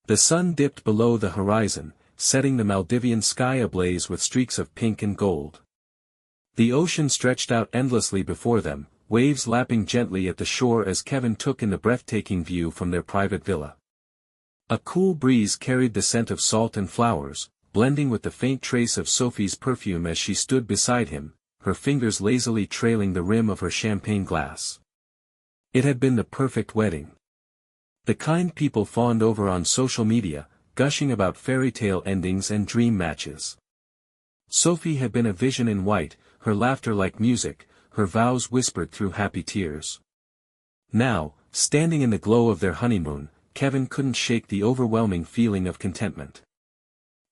The sun dipped below the horizon, setting the Maldivian sky ablaze with streaks of pink and gold. The ocean stretched out endlessly before them, waves lapping gently at the shore as Kevin took in the breathtaking view from their private villa. A cool breeze carried the scent of salt and flowers, blending with the faint trace of Sophie's perfume as she stood beside him, her fingers lazily trailing the rim of her champagne glass. It had been the perfect wedding. The kind people fawned over on social media, gushing about fairy tale endings and dream matches. Sophie had been a vision in white, her laughter like music, her vows whispered through happy tears. Now, standing in the glow of their honeymoon, Kevin couldn't shake the overwhelming feeling of contentment.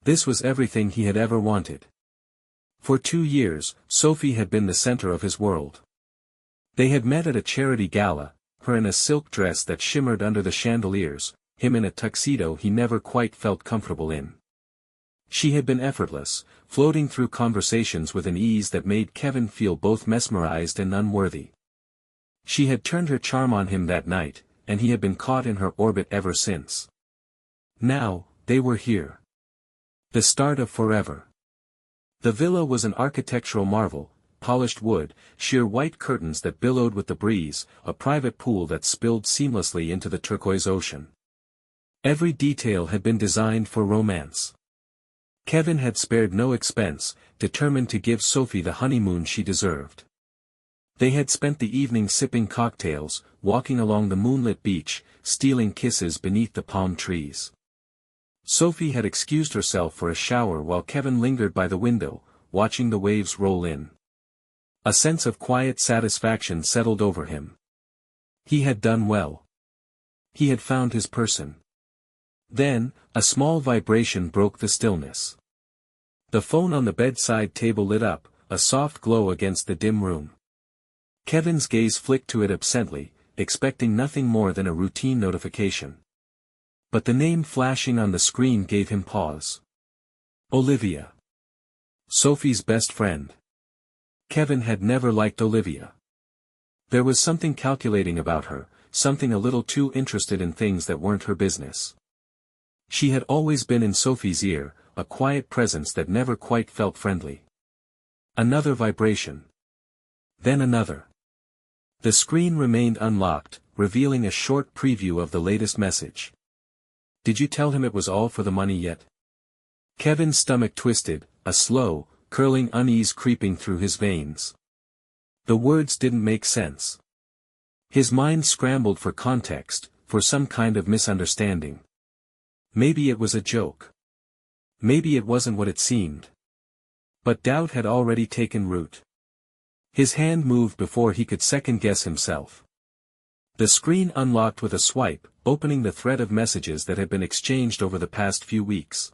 This was everything he had ever wanted. For 2 years, Sophie had been the center of his world. They had met at a charity gala, her in a silk dress that shimmered under the chandeliers, him in a tuxedo he never quite felt comfortable in. She had been effortless, floating through conversations with an ease that made Kevin feel both mesmerized and unworthy. She had turned her charm on him that night, and he had been caught in her orbit ever since. Now, they were here. The start of forever. The villa was an architectural marvel, polished wood, sheer white curtains that billowed with the breeze, a private pool that spilled seamlessly into the turquoise ocean. Every detail had been designed for romance. Kevin had spared no expense, determined to give Sophie the honeymoon she deserved. They had spent the evening sipping cocktails, walking along the moonlit beach, stealing kisses beneath the palm trees. Sophie had excused herself for a shower while Kevin lingered by the window, watching the waves roll in. A sense of quiet satisfaction settled over him. He had done well. He had found his person. Then, a small vibration broke the stillness. The phone on the bedside table lit up, a soft glow against the dim room. Kevin's gaze flicked to it absently, expecting nothing more than a routine notification. But the name flashing on the screen gave him pause. Olivia. Sophie's best friend. Kevin had never liked Olivia. There was something calculating about her, something a little too interested in things that weren't her business. She had always been in Sophie's ear, a quiet presence that never quite felt friendly. Another vibration. Then another. The screen remained unlocked, revealing a short preview of the latest message. Did you tell him it was all for the money yet? Kevin's stomach twisted, a slow, curling unease creeping through his veins. The words didn't make sense. His mind scrambled for context, for some kind of misunderstanding. Maybe it was a joke. Maybe it wasn't what it seemed. But doubt had already taken root. His hand moved before he could second-guess himself. The screen unlocked with a swipe, opening the thread of messages that had been exchanged over the past few weeks.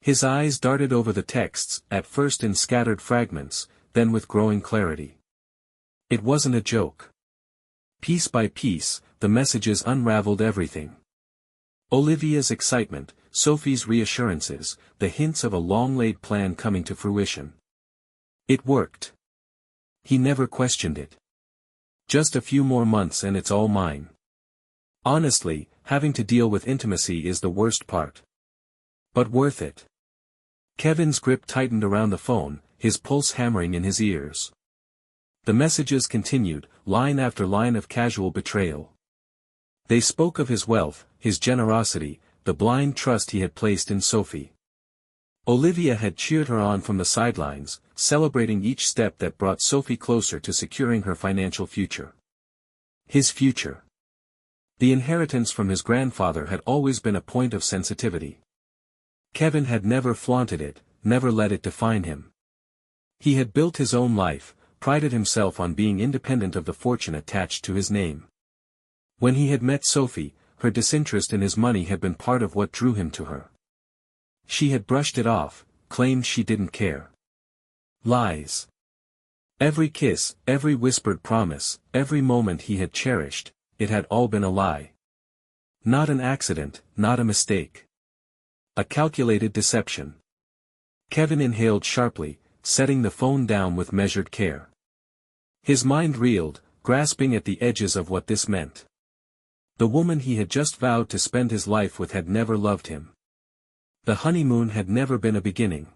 His eyes darted over the texts, at first in scattered fragments, then with growing clarity. It wasn't a joke. Piece by piece, the messages unraveled everything. Olivia's excitement, Sophie's reassurances, the hints of a long-laid plan coming to fruition. It worked. He never questioned it. Just a few more months and it's all mine. Honestly, having to deal with intimacy is the worst part. But worth it. Kevin's grip tightened around the phone, his pulse hammering in his ears. The messages continued, line after line of casual betrayal. They spoke of his wealth, his generosity, the blind trust he had placed in Sophie. Olivia had cheered her on from the sidelines, celebrating each step that brought Sophie closer to securing her financial future. His future. The inheritance from his grandfather had always been a point of sensitivity. Kevin had never flaunted it, never let it define him. He had built his own life, prided himself on being independent of the fortune attached to his name. When he had met Sophie, her disinterest in his money had been part of what drew him to her. She had brushed it off, claimed she didn't care. Lies. Every kiss, every whispered promise, every moment he had cherished, it had all been a lie. Not an accident, not a mistake. A calculated deception. Kevin inhaled sharply, setting the phone down with measured care. His mind reeled, grasping at the edges of what this meant. The woman he had just vowed to spend his life with had never loved him. The honeymoon had never been a beginning.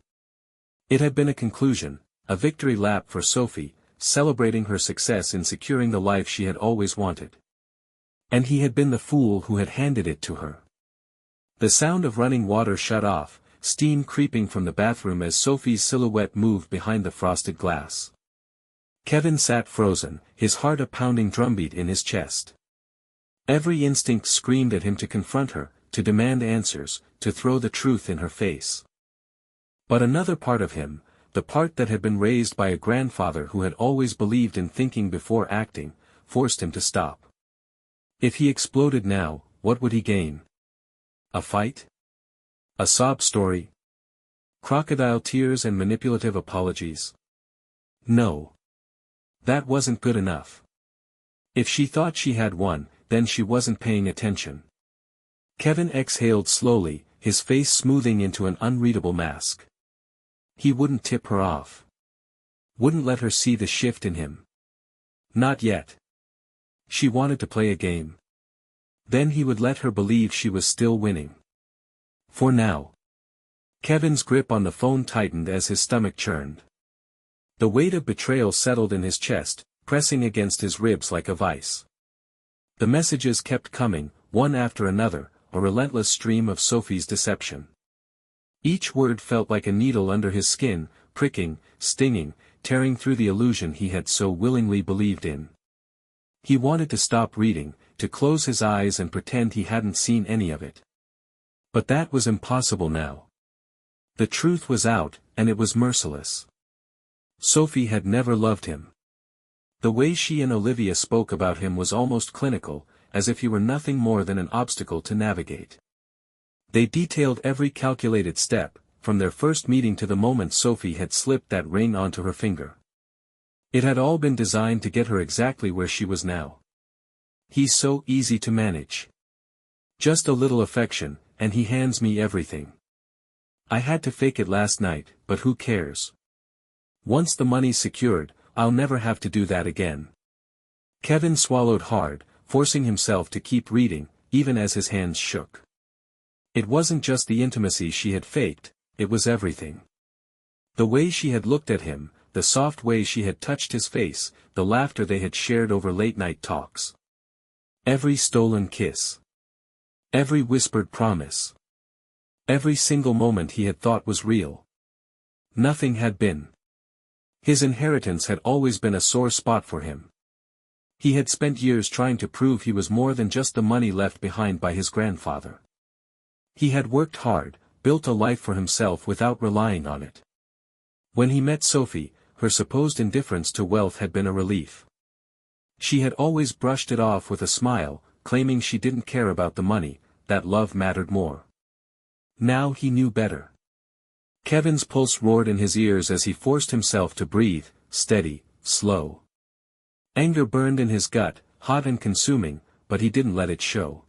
It had been a conclusion, a victory lap for Sophie, celebrating her success in securing the life she had always wanted. And he had been the fool who had handed it to her. The sound of running water shut off, steam creeping from the bathroom as Sophie's silhouette moved behind the frosted glass. Kevin sat frozen, his heart a pounding drumbeat in his chest. Every instinct screamed at him to confront her, to demand answers, to throw the truth in her face. But another part of him, the part that had been raised by a grandfather who had always believed in thinking before acting, forced him to stop. If he exploded now, what would he gain? A fight? A sob story? Crocodile tears and manipulative apologies? No. That wasn't good enough. If she thought she had won, then she wasn't paying attention. Kevin exhaled slowly, his face smoothing into an unreadable mask. He wouldn't tip her off. Wouldn't let her see the shift in him. Not yet. She wanted to play a game. Then he would let her believe she was still winning. For now. Kevin's grip on the phone tightened as his stomach churned. The weight of betrayal settled in his chest, pressing against his ribs like a vice. The messages kept coming, one after another, a relentless stream of Sophie's deception. Each word felt like a needle under his skin, pricking, stinging, tearing through the illusion he had so willingly believed in. He wanted to stop reading, to close his eyes and pretend he hadn't seen any of it. But that was impossible now. The truth was out, and it was merciless. Sophie had never loved him. The way she and Olivia spoke about him was almost clinical, as if he were nothing more than an obstacle to navigate. They detailed every calculated step, from their first meeting to the moment Sophie had slipped that ring onto her finger. It had all been designed to get her exactly where she was now. He's so easy to manage. Just a little affection, and he hands me everything. I had to fake it last night, but who cares? Once the money's secured, I'll never have to do that again. Kevin swallowed hard, forcing himself to keep reading, even as his hands shook. It wasn't just the intimacy she had faked, it was everything. The way she had looked at him, the soft way she had touched his face, the laughter they had shared over late-night talks. Every stolen kiss. Every whispered promise. Every single moment he had thought was real. Nothing had been. His inheritance had always been a sore spot for him. He had spent years trying to prove he was more than just the money left behind by his grandfather. He had worked hard, built a life for himself without relying on it. When he met Sophie, her supposed indifference to wealth had been a relief. She had always brushed it off with a smile, claiming she didn't care about the money, that love mattered more. Now he knew better. Kevin's pulse roared in his ears as he forced himself to breathe, steady, slow. Anger burned in his gut, hot and consuming, but he didn't let it show.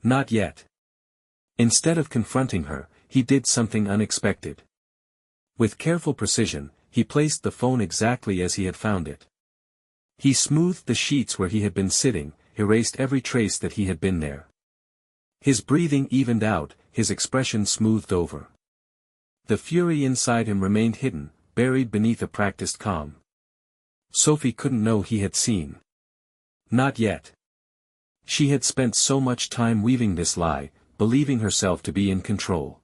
Not yet. Instead of confronting her, he did something unexpected. With careful precision, he placed the phone exactly as he had found it. He smoothed the sheets where he had been sitting, erased every trace that he had been there. His breathing evened out, his expression smoothed over. The fury inside him remained hidden, buried beneath a practiced calm. Sophie couldn't know he had seen. Not yet. She had spent so much time weaving this lie, believing herself to be in control.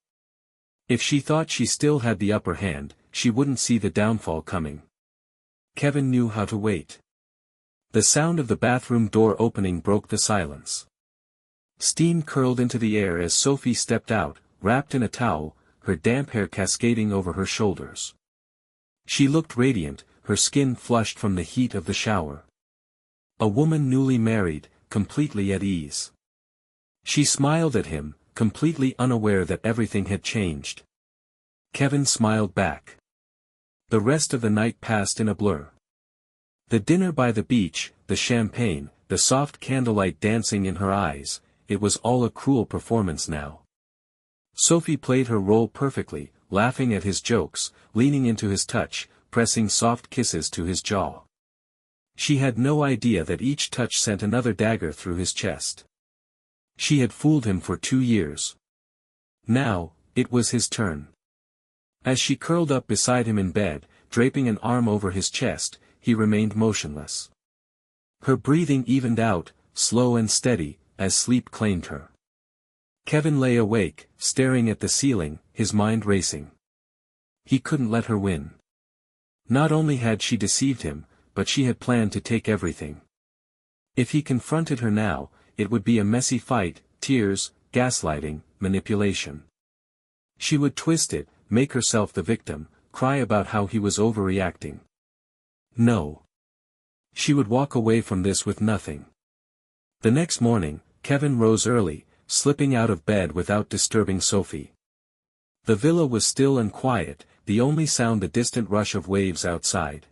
If she thought she still had the upper hand, she wouldn't see the downfall coming. Kevin knew how to wait. The sound of the bathroom door opening broke the silence. Steam curled into the air as Sophie stepped out, wrapped in a towel, her damp hair cascading over her shoulders. She looked radiant, her skin flushed from the heat of the shower. A woman newly married, completely at ease. She smiled at him, completely unaware that everything had changed. Kevin smiled back. The rest of the night passed in a blur. The dinner by the beach, the champagne, the soft candlelight dancing in her eyes, it was all a cruel performance now. Sophie played her role perfectly, laughing at his jokes, leaning into his touch, pressing soft kisses to his jaw. She had no idea that each touch sent another dagger through his chest. She had fooled him for 2 years. Now, it was his turn. As she curled up beside him in bed, draping an arm over his chest, he remained motionless. Her breathing evened out, slow and steady, as sleep claimed her. Kevin lay awake, staring at the ceiling, his mind racing. He couldn't let her win. Not only had she deceived him, but she had planned to take everything. If he confronted her now, it would be a messy fight, tears, gaslighting, manipulation. She would twist it, make herself the victim, cry about how he was overreacting. No. She would walk away from this with nothing. The next morning, Kevin rose early, slipping out of bed without disturbing Sophie. The villa was still and quiet, the only sound the distant rush of waves outside.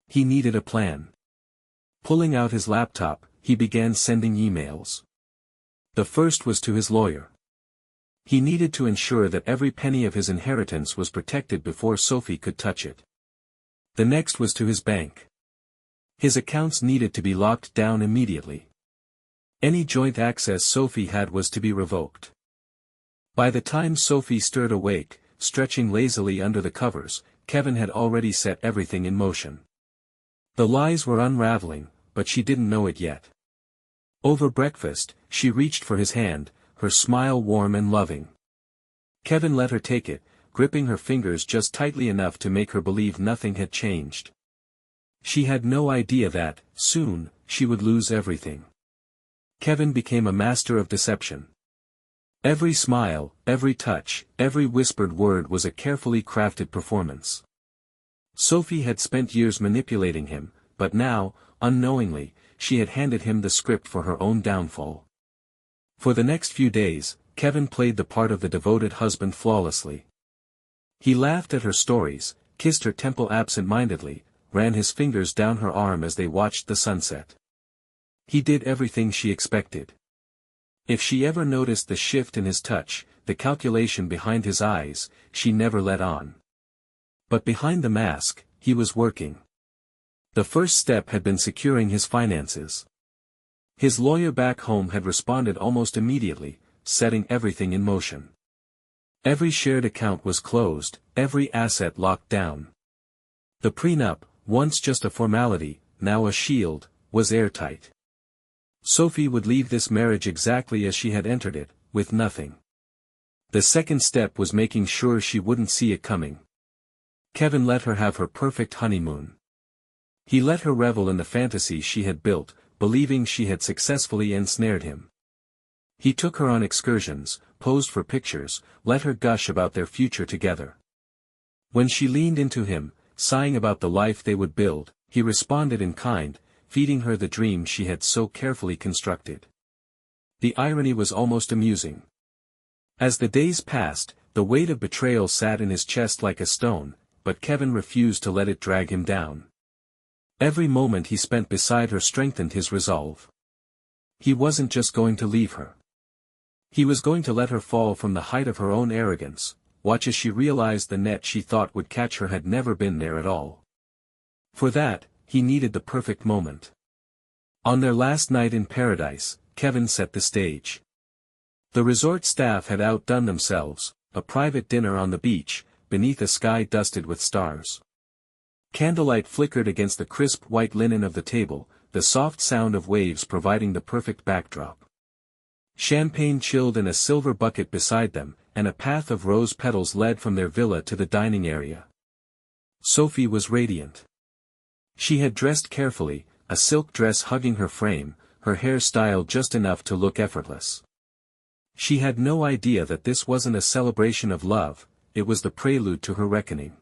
He needed a plan. Pulling out his laptop, he began sending emails. The first was to his lawyer. He needed to ensure that every penny of his inheritance was protected before Sophie could touch it. The next was to his bank. His accounts needed to be locked down immediately. Any joint access Sophie had was to be revoked. By the time Sophie stirred awake, stretching lazily under the covers, Kevin had already set everything in motion. The lies were unraveling, but she didn't know it yet. Over breakfast, she reached for his hand, her smile warm and loving. Kevin let her take it, gripping her fingers just tightly enough to make her believe nothing had changed. She had no idea that, soon, she would lose everything. Kevin became a master of deception. Every smile, every touch, every whispered word was a carefully crafted performance. Sophie had spent years manipulating him, but now, unknowingly, she had handed him the script for her own downfall. For the next few days, Kevin played the part of the devoted husband flawlessly. He laughed at her stories, kissed her temple absent-mindedly, ran his fingers down her arm as they watched the sunset. He did everything she expected. If she ever noticed the shift in his touch, the calculation behind his eyes, she never let on. But behind the mask, he was working. The first step had been securing his finances. His lawyer back home had responded almost immediately, setting everything in motion. Every shared account was closed, every asset locked down. The prenup, once just a formality, now a shield, was airtight. Sophie would leave this marriage exactly as she had entered it, with nothing. The second step was making sure she wouldn't see it coming. Kevin let her have her perfect honeymoon. He let her revel in the fantasy she had built, believing she had successfully ensnared him. He took her on excursions, posed for pictures, let her gush about their future together. When she leaned into him, sighing about the life they would build, he responded in kind, feeding her the dream she had so carefully constructed. The irony was almost amusing. As the days passed, the weight of betrayal sat in his chest like a stone, but Kevin refused to let it drag him down. Every moment he spent beside her strengthened his resolve. He wasn't just going to leave her. He was going to let her fall from the height of her own arrogance, watch as she realized the net she thought would catch her had never been there at all. For that, he needed the perfect moment. On their last night in paradise, Kevin set the stage. The resort staff had outdone themselves, a private dinner on the beach, beneath a sky dusted with stars. Candlelight flickered against the crisp white linen of the table, the soft sound of waves providing the perfect backdrop. Champagne chilled in a silver bucket beside them, and a path of rose petals led from their villa to the dining area. Sophie was radiant. She had dressed carefully, a silk dress hugging her frame, her hair styled just enough to look effortless. She had no idea that this wasn't a celebration of love, it was the prelude to her reckoning.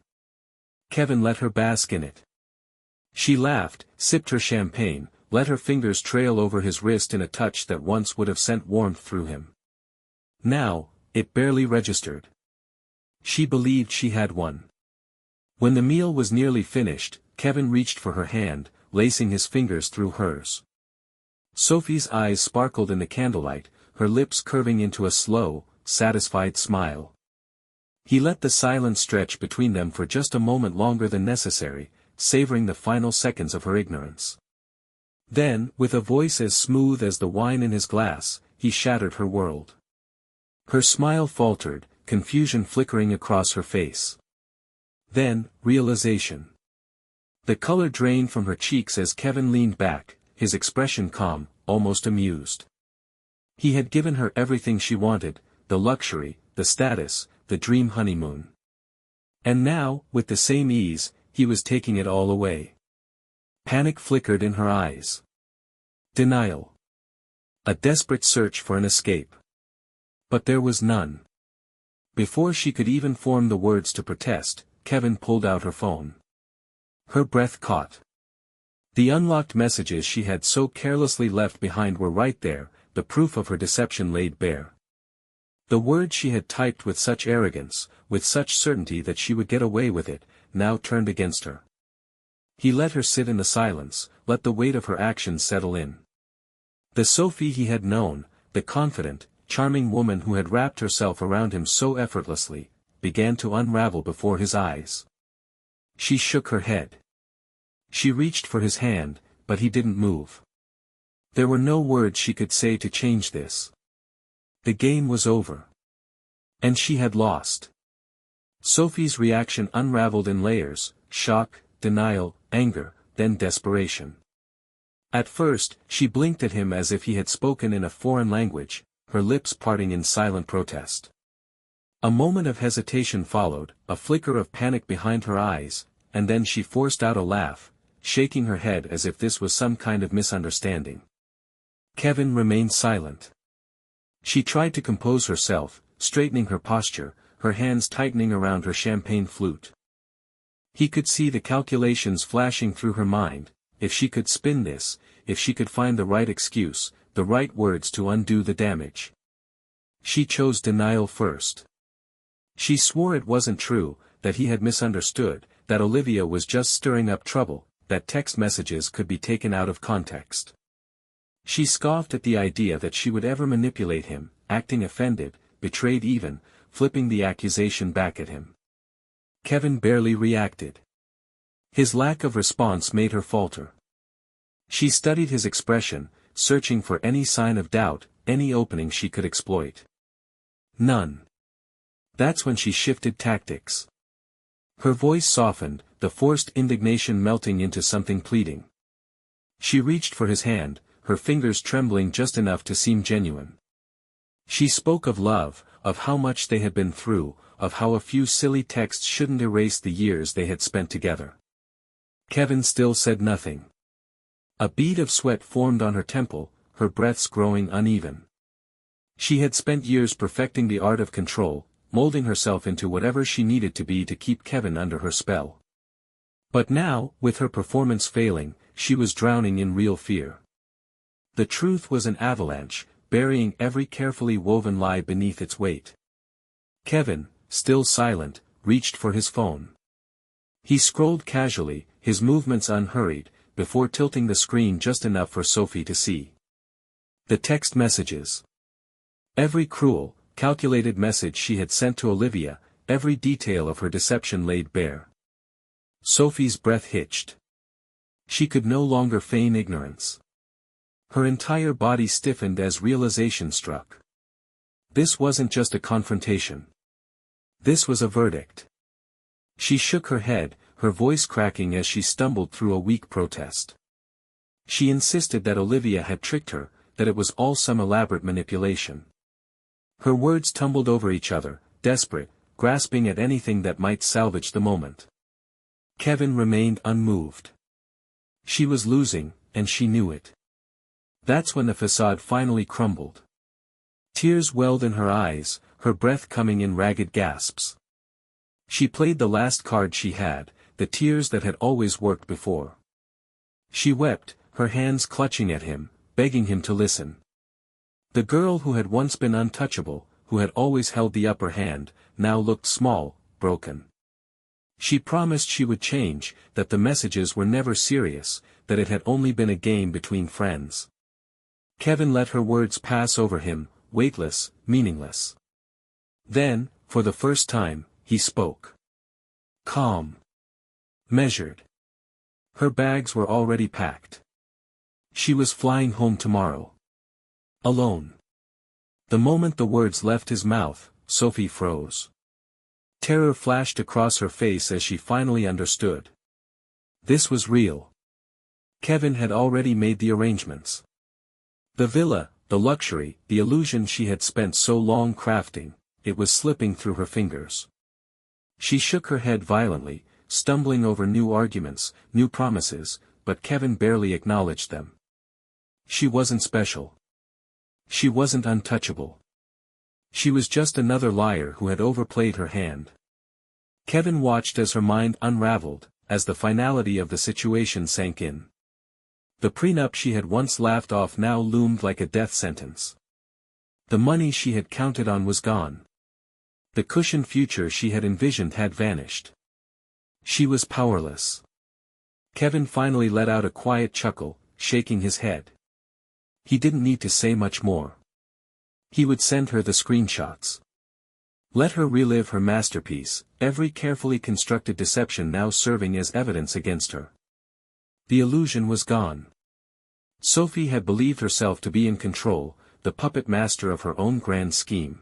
Kevin let her bask in it. She laughed, sipped her champagne, let her fingers trail over his wrist in a touch that once would have sent warmth through him. Now, it barely registered. She believed she had won. When the meal was nearly finished, Kevin reached for her hand, lacing his fingers through hers. Sophie's eyes sparkled in the candlelight, her lips curving into a slow, satisfied smile. He let the silence stretch between them for just a moment longer than necessary, savoring the final seconds of her ignorance. Then, with a voice as smooth as the wine in his glass, he shattered her world. Her smile faltered, confusion flickering across her face. Then, realization. The color drained from her cheeks as Kevin leaned back, his expression calm, almost amused. He had given her everything she wanted, the luxury, the status, the dream honeymoon. And now, with the same ease, he was taking it all away. Panic flickered in her eyes. Denial. A desperate search for an escape. But there was none. Before she could even form the words to protest, Kevin pulled out her phone. Her breath caught. The unlocked messages she had so carelessly left behind were right there, the proof of her deception laid bare. The words she had typed with such arrogance, with such certainty that she would get away with it, now turned against her. He let her sit in the silence, let the weight of her actions settle in. The Sophie he had known, the confident, charming woman who had wrapped herself around him so effortlessly, began to unravel before his eyes. She shook her head. She reached for his hand, but he didn't move. There were no words she could say to change this. The game was over. And she had lost. Sophie's reaction unraveled in layers: shock, denial, anger, then desperation. At first, she blinked at him as if he had spoken in a foreign language, her lips parting in silent protest. A moment of hesitation followed, a flicker of panic behind her eyes, and then she forced out a laugh, shaking her head as if this was some kind of misunderstanding. Kevin remained silent. She tried to compose herself, straightening her posture, her hands tightening around her champagne flute. He could see the calculations flashing through her mind: if she could spin this, if she could find the right excuse, the right words to undo the damage. She chose denial first. She swore it wasn't true, that he had misunderstood, that Olivia was just stirring up trouble, that text messages could be taken out of context. She scoffed at the idea that she would ever manipulate him, acting offended, betrayed even, flipping the accusation back at him. Kevin barely reacted. His lack of response made her falter. She studied his expression, searching for any sign of doubt, any opening she could exploit. None. That's when she shifted tactics. Her voice softened, the forced indignation melting into something pleading. She reached for his hand, her fingers trembling just enough to seem genuine. She spoke of love, of how much they had been through, of how a few silly texts shouldn't erase the years they had spent together. Kevin still said nothing. A bead of sweat formed on her temple, her breaths growing uneven. She had spent years perfecting the art of control, molding herself into whatever she needed to be to keep Kevin under her spell. But now, with her performance failing, she was drowning in real fear. The truth was an avalanche, burying every carefully woven lie beneath its weight. Kevin, still silent, reached for his phone. He scrolled casually, his movements unhurried, before tilting the screen just enough for Sophie to see. The text messages. Every cruel, calculated message she had sent to Olivia, every detail of her deception laid bare. Sophie's breath hitched. She could no longer feign ignorance. Her entire body stiffened as realization struck. This wasn't just a confrontation. This was a verdict. She shook her head, her voice cracking as she stumbled through a weak protest. She insisted that Olivia had tricked her, that it was all some elaborate manipulation. Her words tumbled over each other, desperate, grasping at anything that might salvage the moment. Kevin remained unmoved. She was losing, and she knew it. That's when the facade finally crumbled. Tears welled in her eyes, her breath coming in ragged gasps. She played the last card she had, the tears that had always worked before. She wept, her hands clutching at him, begging him to listen. The girl who had once been untouchable, who had always held the upper hand, now looked small, broken. She promised she would change, that the messages were never serious, that it had only been a game between friends. Kevin let her words pass over him, weightless, meaningless. Then, for the first time, he spoke. Calm. Measured. Her bags were already packed. She was flying home tomorrow. Alone. The moment the words left his mouth, Sophie froze. Terror flashed across her face as she finally understood. This was real. Kevin had already made the arrangements. The villa, the luxury, the illusion she had spent so long crafting, it was slipping through her fingers. She shook her head violently, stumbling over new arguments, new promises, but Kevin barely acknowledged them. She wasn't special. She wasn't untouchable. She was just another liar who had overplayed her hand. Kevin watched as her mind unraveled, as the finality of the situation sank in. The prenup she had once laughed off now loomed like a death sentence. The money she had counted on was gone. The cushioned future she had envisioned had vanished. She was powerless. Kevin finally let out a quiet chuckle, shaking his head. He didn't need to say much more. He would send her the screenshots. Let her relive her masterpiece, every carefully constructed deception now serving as evidence against her. The illusion was gone. Sophie had believed herself to be in control, the puppet master of her own grand scheme.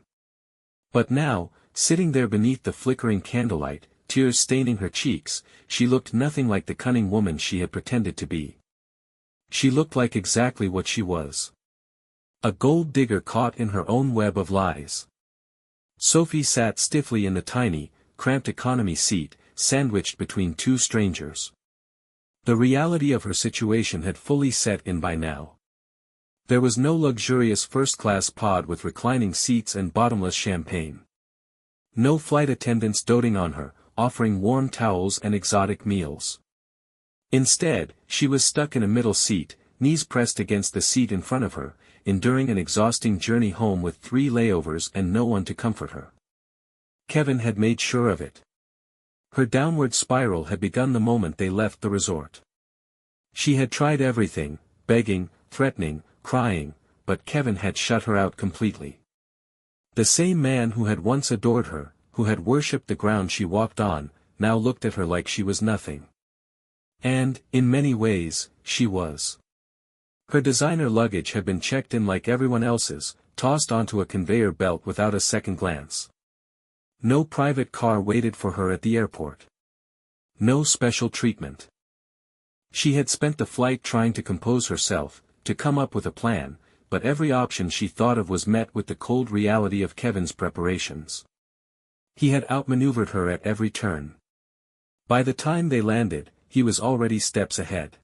But now, sitting there beneath the flickering candlelight, tears staining her cheeks, she looked nothing like the cunning woman she had pretended to be. She looked like exactly what she was. A gold digger caught in her own web of lies. Sophie sat stiffly in the tiny, cramped economy seat, sandwiched between two strangers. The reality of her situation had fully set in by now. There was no luxurious first-class pod with reclining seats and bottomless champagne. No flight attendants doting on her, offering warm towels and exotic meals. Instead, she was stuck in a middle seat, knees pressed against the seat in front of her, enduring an exhausting journey home with 3 layovers and no one to comfort her. Kevin had made sure of it. Her downward spiral had begun the moment they left the resort. She had tried everything, begging, threatening, crying, but Kevin had shut her out completely. The same man who had once adored her, who had worshipped the ground she walked on, now looked at her like she was nothing. And, in many ways, she was. Her designer luggage had been checked in like everyone else's, tossed onto a conveyor belt without a second glance. No private car waited for her at the airport. No special treatment. She had spent the flight trying to compose herself, to come up with a plan, but every option she thought of was met with the cold reality of Kevin's preparations. He had outmaneuvered her at every turn. By the time they landed, he was already steps ahead.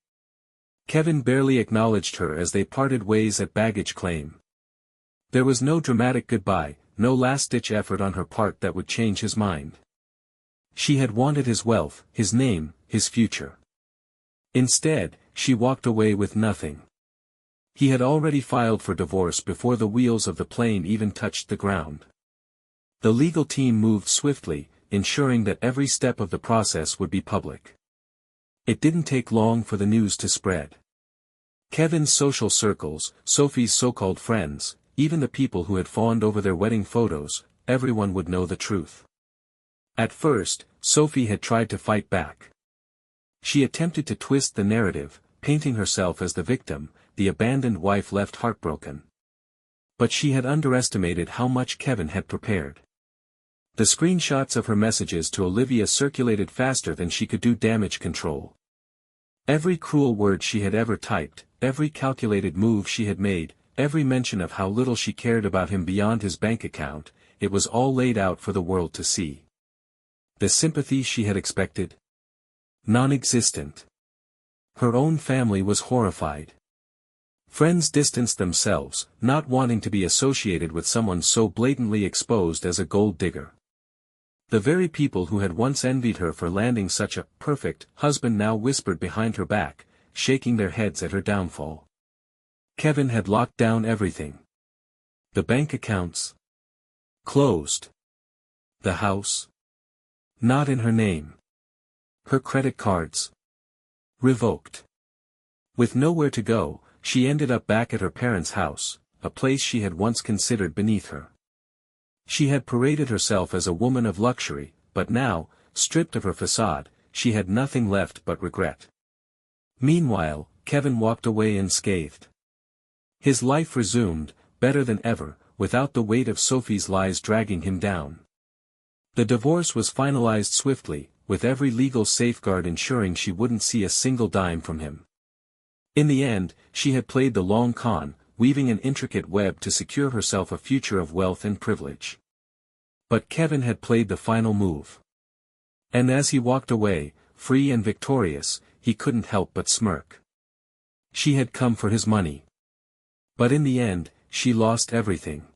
Kevin barely acknowledged her as they parted ways at baggage claim. There was no dramatic goodbye, no last-ditch effort on her part that would change his mind. She had wanted his wealth, his name, his future. Instead, she walked away with nothing. He had already filed for divorce before the wheels of the plane even touched the ground. The legal team moved swiftly, ensuring that every step of the process would be public. It didn't take long for the news to spread. Kevin's social circles, Sophie's so-called friends, even the people who had fawned over their wedding photos, everyone would know the truth. At first, Sophie had tried to fight back. She attempted to twist the narrative, painting herself as the victim, the abandoned wife left heartbroken. But she had underestimated how much Kevin had prepared. The screenshots of her messages to Olivia circulated faster than she could do damage control. Every cruel word she had ever typed, every calculated move she had made, every mention of how little she cared about him beyond his bank account, it was all laid out for the world to see. The sympathy she had expected? Non-existent. Her own family was horrified. Friends distanced themselves, not wanting to be associated with someone so blatantly exposed as a gold digger. The very people who had once envied her for landing such a perfect husband now whispered behind her back, shaking their heads at her downfall. Kevin had locked down everything. The bank accounts? Closed. The house? Not in her name. Her credit cards? Revoked. With nowhere to go, she ended up back at her parents' house, a place she had once considered beneath her. She had paraded herself as a woman of luxury, but now, stripped of her facade, she had nothing left but regret. Meanwhile, Kevin walked away unscathed. His life resumed, better than ever, without the weight of Sophie's lies dragging him down. The divorce was finalized swiftly, with every legal safeguard ensuring she wouldn't see a single dime from him. In the end, she had played the long con, weaving an intricate web to secure herself a future of wealth and privilege. But Kevin had played the final move. And as he walked away, free and victorious, he couldn't help but smirk. She had come for his money. But in the end, she lost everything.